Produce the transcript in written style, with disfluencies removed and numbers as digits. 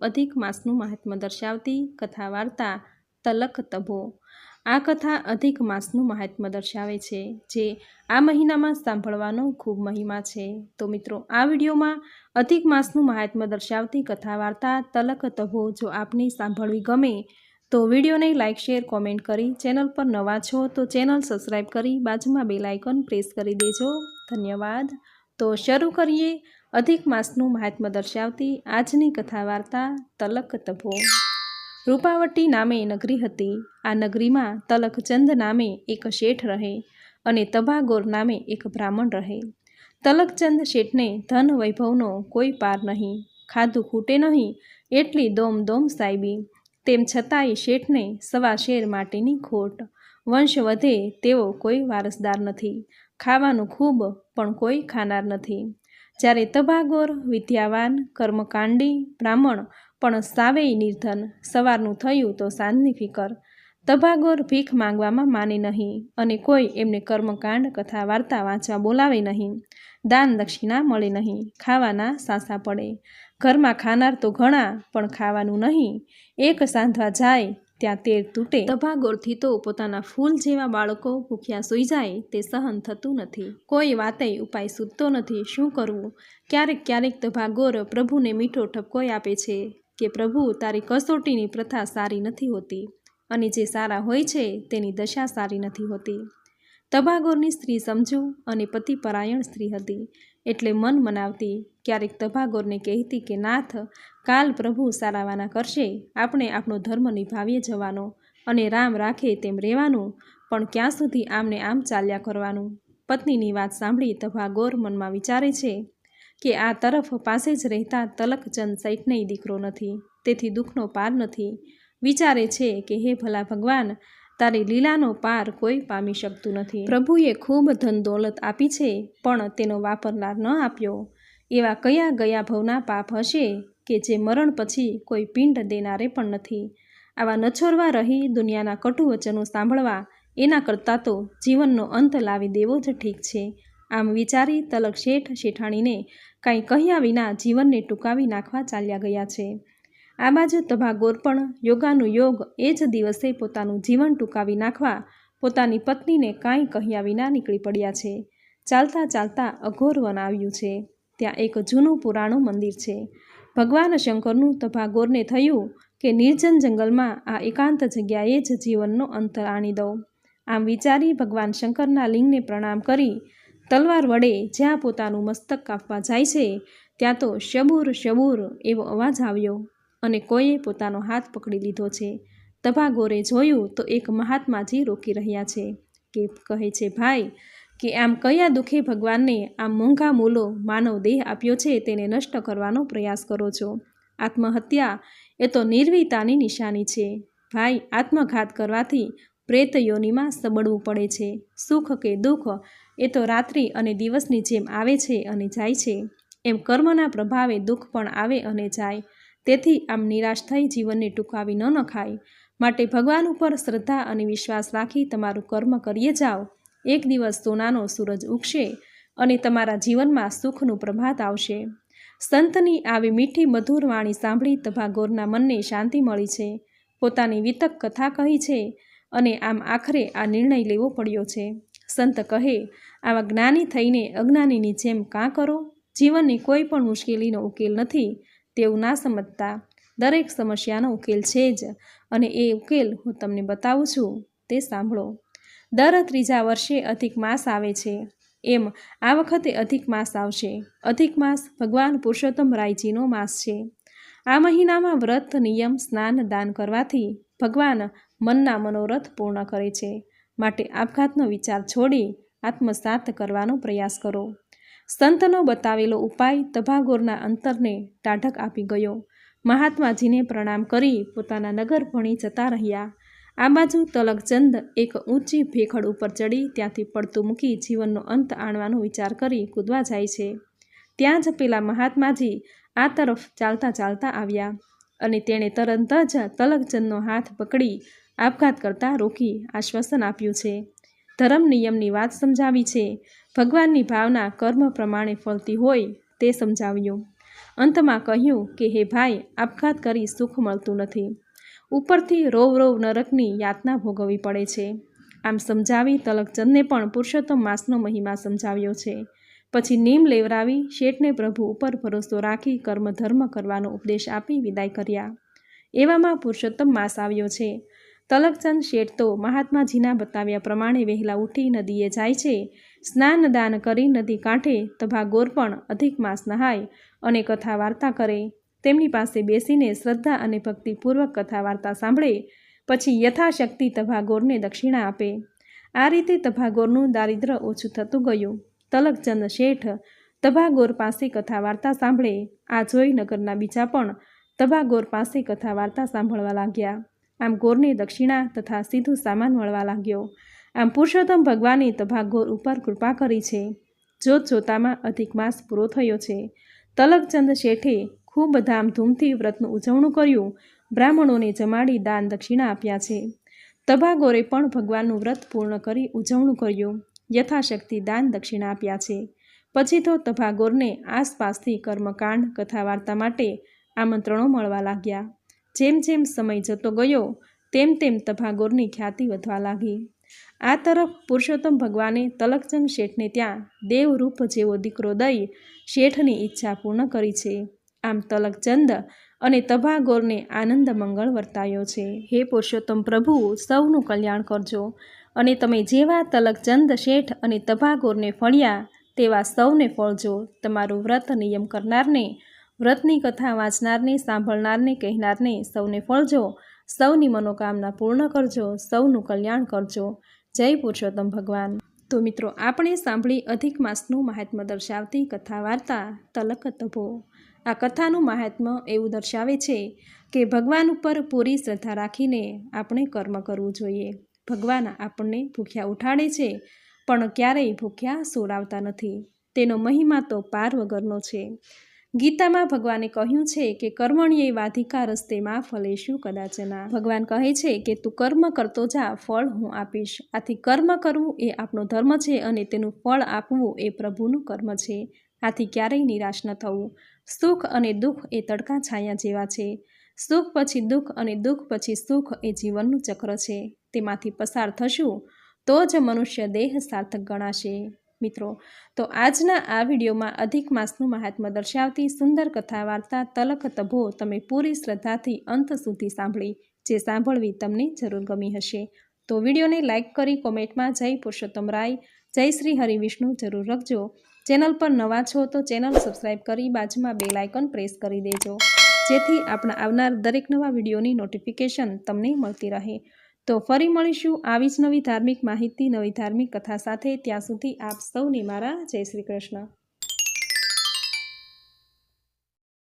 અધિક માસનું મહાત્મ્ય દર્શાવતી કથા વાર્તા તલક તભો। આ કથા અધિક માસનું મહાત્મ્ય દર્શાવે છે, જે આ મહિનામાં સાંભળવાનો ખૂબ મહિમા છે। તો મિત્રો, આ વિડીયોમાં અધિક માસનું મહાત્મ્ય દર્શાવતી કથા વાર્તા તલક તભો જો આપને સાંભળવી ગમે તો વિડીયોને લાઇક, શેર, કોમેન્ટ કરી, ચેનલ પર નવા છો તો ચેનલ સબસ્ક્રાઈબ કરી બાજુમાં બેલ આઇકન પ્રેસ કરી દેજો। ધન્યવાદ। તો શરૂ કરીએ અધિક માસનું મહાત્મ્ય દર્શાવતી આજની કથા વાર્તા તલક તભો। રૂપાવટી નામે નગરી હતી। આ નગરીમાં તલકચંદ નામે એક શેઠ રહે અને તભાગોર નામે એક બ્રાહ્મણ રહે। તલકચંદ શેઠને ધન વૈભવનો કોઈ પાર નહીં, ખાધું ખૂટે નહીં એટલી દોમ દોમ સાહેબી। તેમ છતાંય શેઠને સવા શેર માટેની ખોટ। વંશ વધે તેવો કોઈ વારસદાર નથી, ખાવાનું ખૂબ પણ કોઈ ખાનાર નથી। જ્યારે તભાગોર વિદ્યાવાન કર્મકાંડી બ્રાહ્મણ પણ સાવેય નિર્ધન। સવારનું થયું તો સાંજની ફિકર। તભાગોર ભીખ માંગવામાં માને નહીં અને કોઈ એમને કર્મકાંડ કથા વાર્તા વાંચવા બોલાવે નહીં। દાન દક્ષિણા મળે નહીં, ખાવાના સાંસા પડે। ઘરમાં ખાનાર તો ઘણા પણ ખાવાનું નહીં। એક સાંધવા જાય ત્યાં તેર તૂટે। તભાગોરથી તો પોતાના ફૂલ જેવા બાળકો ભૂખ્યા સૂઈ જાય તે સહન થતું નથી। કોઈ વાતેય ઉપાય સૂઝતો નથી, શું કરવું? ક્યારેક ક્યારેક તભાગોર પ્રભુને મીઠો ઠપકોય આપે છે કે પ્રભુ, તારી કસોટીની પ્રથા સારી નથી હોતી અને જે સારા હોય છે તેની દશા સારી નથી હોતી। તભાગોરની સ્ત્રી સમજુ અને પતિપરાયણ સ્ત્રી હતી, એટલે મન મનાવતી। ક્યારેક તભાગોરને કહેતી કે નાથ, કાલ પ્રભુ સારાવાના કરશે, આપણે આપણો ધર્મ નિભાવીએ જવાનો અને રામ રાખે તેમ રહેવાનું, પણ ક્યાં સુધી આમને આમ ચાલ્યા કરવાનું? પત્નીની વાત સાંભળી તભાગોર મનમાં વિચારે છે કે આ તરફ પાસે જ રહેતા તલકચંદ શેઠનેય દીકરો નથી, તેથી દુઃખનો પાર નથી। વિચારે છે કે હે ભલા ભગવાન, તારી લીલાનો પાર કોઈ પામી શકતું નથી। પ્રભુએ ખૂબ ધન દોલત આપી છે, પણ તેનો વાપરનાર ન આપ્યો। એવા કયા ગયા ભવના પાપ હશે કે જે મરણ પછી કોઈ પિંડ દેનારે પણ નથી। આવા નછોરવા રહી દુનિયાના કટુ વચનો સાંભળવા એના કરતાં તો જીવનનો અંત લાવી દેવો જ ઠીક છે। આમ વિચારી તલક શેઠ શેઠાણીને કાંઈ કહ્યા વિના જીવનને ટૂંકાવી નાખવા ચાલ્યા ગયા છે। આ બાજુ તભાગોર પણ યોગાનુયોગ એ જ દિવસે પોતાનું જીવન ટૂંકાવી નાખવા પોતાની પત્નીને કાંઈ કહ્યા વિના નીકળી પડ્યા છે। ચાલતા ચાલતા અઘોર વન આવ્યું છે। ત્યાં એક જૂનું પુરાણું મંદિર છે। ભગવાન શંકરનું તભાગોરને થયું કે નિર્જન જંગલમાં આ એકાંત જગ્યાએ જ જીવનનો અંત આણી દઉં। આમ વિચારી ભગવાન શંકરના લિંગને પ્રણામ કરી તલવાર વડે જ્યાં પોતાનું મસ્તક કાપવા જાય છે ત્યાં તો શબૂર શબૂર એવો અવાજ આવ્યો અને કોઈએ પોતાનો હાથ પકડી લીધો છે। તભાગોરે જોયું તો એક મહાત્માજી રોકી રહ્યા છે કે કહે છે, ભાઈ, કે આમ કયા દુઃખે ભગવાનને આમ મોંઘા મૂલો માનવ દેહ આપ્યો છે તેને નષ્ટ કરવાનો પ્રયાસ કરો છો? આત્મહત્યા એ તો નિર્વીતાની નિશાની છે ભાઈ। આત્મઘાત કરવાથી પ્રેત યોનિમાં સબડવું પડે છે। સુખ કે દુઃખ એ તો રાત્રિ અને દિવસની જેમ આવે છે અને જાય છે, એમ કર્મના પ્રભાવે દુઃખ પણ આવે અને જાય। તેથી આમ નિરાશ થઈ જીવનને ટૂંકાવી ન નખાય। માટે ભગવાન ઉપર શ્રદ્ધા અને વિશ્વાસ રાખી તમારું કર્મ કરીએ જાઓ। એક દિવસ સોનાનો સૂરજ ઉગશે અને તમારા જીવનમાં સુખનું પ્રભાત આવશે। સંતની આવી મીઠી મધુર વાણી સાંભળી તભાગોરના મનને શાંતિ મળી છે। પોતાની વિતક કથા કહી છે અને આમ આખરે આ નિર્ણય લેવો પડ્યો છે। સંત કહે, આવા જ્ઞાની થઈને અજ્ઞાનીની જેમ કાં કરો? જીવનની કોઈ પણ મુશ્કેલીનો ઉકેલ નથી તેવું ના સમજતા। દરેક સમસ્યાનો ઉકેલ છે જ, અને એ ઉકેલ હું તમને બતાવું છું, તે સાંભળો। દર ત્રીજા વર્ષે અધિક માસ આવે છે, એમ આ વખતે અધિક માસ આવશે। અધિક માસ ભગવાન પુરુષોત્તમ રાયજીનો માસ છે। આ મહિનામાં વ્રત, નિયમ, સ્નાન, દાન કરવાથી ભગવાન મનના મનોરથ પૂર્ણ કરે છે। માટે આપઘાતનો વિચાર છોડી આત્મસાત કરવાનો પ્રયાસ કરો। સંતનો બતાવેલો ઉપાય તભાગોરના અંતરને ટાઢક આપી ગયો। મહાત્માજીને પ્રણામ કરી પોતાના નગર ભણી જતા રહ્યા। આ બાજુ તલકચંદ એક ઊંચી ભેખડ ઉપર ચડી ત્યાંથી પડતું મૂકી જીવનનો અંત આણવાનો વિચાર કરી કૂદવા જાય છે। ત્યાં જ પેલા મહાત્માજી આ તરફ ચાલતા ચાલતા આવ્યા અને તેણે તરત જ તલકચંદનો હાથ પકડી આપઘાત કરતાં રોકી આશ્વાસન આપ્યું છે। ધર્મ નિયમની વાત સમજાવી છે। ભગવાનની ભાવના કર્મ પ્રમાણે ફળતી હોય તે સમજાવ્યું। અંતમાં કહ્યું કે હે ભાઈ, આપઘાત કરી સુખ મળતું નથી, ઉપરથી રોવ રોવ નરકની યાતના ભોગવવી પડે છે. આમ સમજાવી તલકચંદને પણ પુરુષોત્તમ માસનો મહિમા સમજાવ્યો છે. પછી નીમ લેવરાવી શેઠને પ્રભુ ઉપર ભરોસો રાખી કર્મ ધર્મ કરવાનો ઉપદેશ આપી વિદાય કર્યા. એવામાં પુરુષોત્તમ માસ આવ્યો છે. તલકચંદ શેઠ તો મહાત્માજીના બતાવ્યા પ્રમાણે વહેલા ઉઠી નદીએ જાય છે. સ્નાન દાન કરી નદી કાંઠે તભાગોર પણ અધિક માસ નહાય અને કથા વાર્તા કરે. તેમની પાસે બેસીને શ્રદ્ધા અને ભક્તિપૂર્વક કથા વાર્તા સાંભળે. પછી યથાશક્તિ તભાગોરને દક્ષિણા આપે. આ રીતે તભાગોરનું દારિદ્ર્ય ઓછું થતું ગયું. તલકચંદ શેઠ તભાગોર પાસે કથા વાર્તા સાંભળે. આ જોઈ નગરના બીજા પણ તભાગોર પાસે કથા વાર્તા સાંભળવા લાગ્યા. આમ ગોરને દક્ષિણા તથા સીધું સામાન મળવા લાગ્યો. આમ પુરુષોત્તમ ભગવાને તભાગોર ઉપર કૃપા કરી છે. જોત જોતામાં અધિક માસ પૂરો થયો છે. તલકચંદ શેઠે ખૂબ ધામધૂમથી વ્રતનું ઉજવણું કર્યું. બ્રાહ્મણોને જમાડી દાન દક્ષિણા આપ્યા છે. તભાગોરે પણ ભગવાનનું વ્રત પૂર્ણ કરી ઉજવણું કર્યું. યથાશક્તિ દાન દક્ષિણા આપ્યા છે. પછી તો તભાગોરને આસપાસથી કર્મકાંડ કથા વાર્તા માટે આમંત્રણો મળવા લાગ્યા. જેમ જેમ સમય જતો ગયો તેમ તેમ તભાગોરની ખ્યાતિ વધવા લાગી. આ તરફ પુરુષોત્તમ ભગવાને તલકચંદ શેઠને ત્યાં દેવરૂપ જેવો દીકરો દઈ શેઠની ઈચ્છા પૂર્ણ કરી છે. આમ તલકચંદ અને તભાગોરને આનંદ મંગળ વર્તાયો છે. હે પુરુષોત્તમ પ્રભુ, સૌનું કલ્યાણ કરજો અને તમે જેવા તલકચંદ શેઠ અને તભાગોરને ફળ્યા તેવા સૌને ફળજો. તમારું વ્રત નિયમ કરનારને, વ્રતની કથા વાંચનારને, સાંભળનારને, કહેનારને સૌને ફળજો. સૌની મનોકામના પૂર્ણ કરજો. સૌનું કલ્યાણ કરજો. જય પુરુષોત્તમ ભગવાન. તો મિત્રો, આપણે સાંભળી અધિક માસનું મહાત્મ્ય દર્શાવતી કથા વાર્તા તલકતભો. આ કથાનું મહાત્મ્ય એવું દર્શાવે છે કે ભગવાન ઉપર પૂરી શ્રદ્ધા રાખીને આપણે કર્મ કરવું જોઈએ. ભગવાન આપણને ભૂખ્યા ઉઠાડે છે પણ ક્યારેય ભૂખ્યા સોરાવતા નથી. તેનો મહિમા તો પાર વગરનો છે. ગીતામાં ભગવાને કહ્યું છે કે કર્મણ્યે વાધિકારસ્તે મા ફલેષુ કદાચના. ભગવાન કહે છે કે તું કર્મ કરતો જા, ફળ હું આપીશ. આથી કર્મ કરવું એ આપણો ધર્મ છે અને તેનું ફળ આપવું એ પ્રભુનું કર્મ છે. આથી ક્યારેય નિરાશ ન થવું. સુખ અને દુઃખ એ તડકા છાયા જેવા છે. સુખ પછી દુઃખ અને દુઃખ પછી સુખ એ જીવનનું ચક્ર છે. તેમાંથી પસાર થશું તો જ મનુષ્ય દેહ સાર્થક ગણાશે. મિત્રો, તો આજના આ વિડીયોમાં અધિક માસનું મહાત્મ્ય દર્શાવતી સુંદર કથા વાર્તા તલકતભો તમે પૂરી શ્રદ્ધાથી અંત સુધી સાંભળી. જે સાંભળવી તમને જરૂર ગમી હશે. તો વિડીયોને લાઇક કરી કોમેન્ટમાં જય પુરુષોત્તમ રાય, જય શ્રી હરિવિષ્ણુ જરૂર લખજો. ચેનલ પર નવા છો તો ચેનલ સબસ્ક્રાઈબ કરી બાજુમાં બેલ આઇકન પ્રેસ કરી દેજો, જેથી આપણા આવનાર દરેક નવા વિડીયોની નોટિફિકેશન તમને મળતી રહે. તો ફરી મળીશું આવી જ નવી ધાર્મિક માહિતી, નવી ધાર્મિક કથા સાથે. ત્યાં સુધી આપ સૌને મારા જય શ્રી કૃષ્ણ.